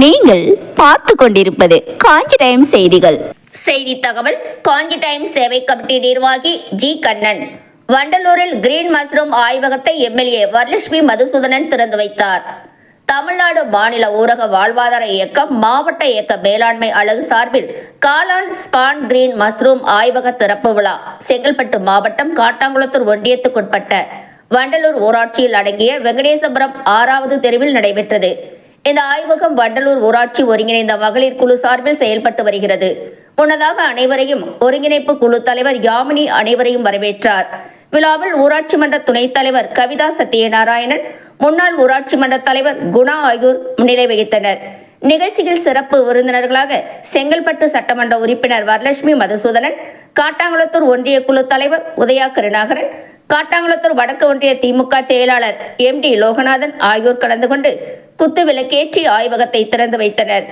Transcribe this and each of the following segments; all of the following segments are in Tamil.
நீங்கள் பார்த்து கொண்டிருப்பது காஞ்சி டைம் செய்திகள். செய்தி தகவல். காஞ்சி டைம் சேவை கமிட்டி நிர்வாகி ஜி கண்ணன் வண்டலூரில் கிரீன் மஷ்ரூம் ஆய்வகத்தை எம்எல்ஏ வரலட்சுமி மதுசூதனன் திறந்து வைத்தார். தமிழ்நாடு மாநில ஊரக வாழ்வாதார இயக்கம் மாவட்ட இயக்க மேலாண்மை அலகு சார்பில் காளான் ஸ்பான் கிரீன் மஷ்ரூம் ஆய்வக திறப்பு விழா செங்கல்பட்டு மாவட்டம் காட்டாங்குளத்தூர் ஒன்றியத்துக்குட்பட்ட வண்டலூர் ஊராட்சியில் அடங்கிய வெங்கடேசபுரம் 6வது தெருவில் நடைபெற்றது. இந்த ஆய்வகம் வண்டலூர் ஊராட்சி ஒருங்கிணைந்த மகளிர் குழு சார்பில் செயல்பட்டு வருகிறது. முன்னதாக அனைவரையும் ஒருங்கிணைப்பு குழு தலைவர் யாமினி அனைவரையும் வரவேற்றார். விழாவில் ஊராட்சி மன்ற துணைத் தலைவர் கவிதா சத்யநாராயணன், முன்னாள் ஊராட்சி மன்ற தலைவர் குணா ஆகியோர் முன்னிலை வகித்தனர். நிகழ்ச்சியில் சிறப்பு விருந்தினர்களாக செங்கல்பட்டு சட்டமன்ற உறுப்பினர் வரலட்சுமி மதுசூதனன், காட்டாங்குளத்தூர் ஒன்றிய குழு தலைவர் உதயா கருணாகரன், காட்டாங்குளத்தூர் வடக்கு ஒன்றிய திமுக செயலாளர் MD லோகநாதன் ஆகியோர் கலந்து கொண்டு குத்து விளக்கேற்றி ஆய்வகத்தை திறந்து வைத்தனர்.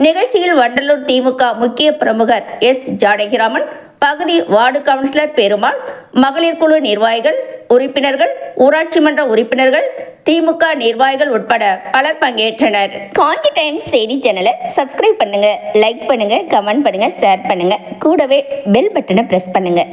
நிகழ்ச்சியில் வண்டலூர் திமுக முக்கிய பிரமுகர் எஸ் ஜானகிராமன், பகுதி வார்டு கவுன்சிலர் பெருமாள், மகளிர் குழு நிர்வாகிகள், உறுப்பினர்கள், ஊராட்சி மன்ற உறுப்பினர்கள், திமுக நிர்வாகிகள் உட்பட பலர் பங்கேற்றனர். காஞ்சி டைம்ஸ் செய்தி சேனலை சப்ஸ்கிரைப் பண்ணுங்க, லைக் பண்ணுங்க, கமெண்ட் பண்ணுங்க, ஷேர் பண்ணுங்க, கூடவே பெல் பட்டனை பிரஸ் பண்ணுங்க.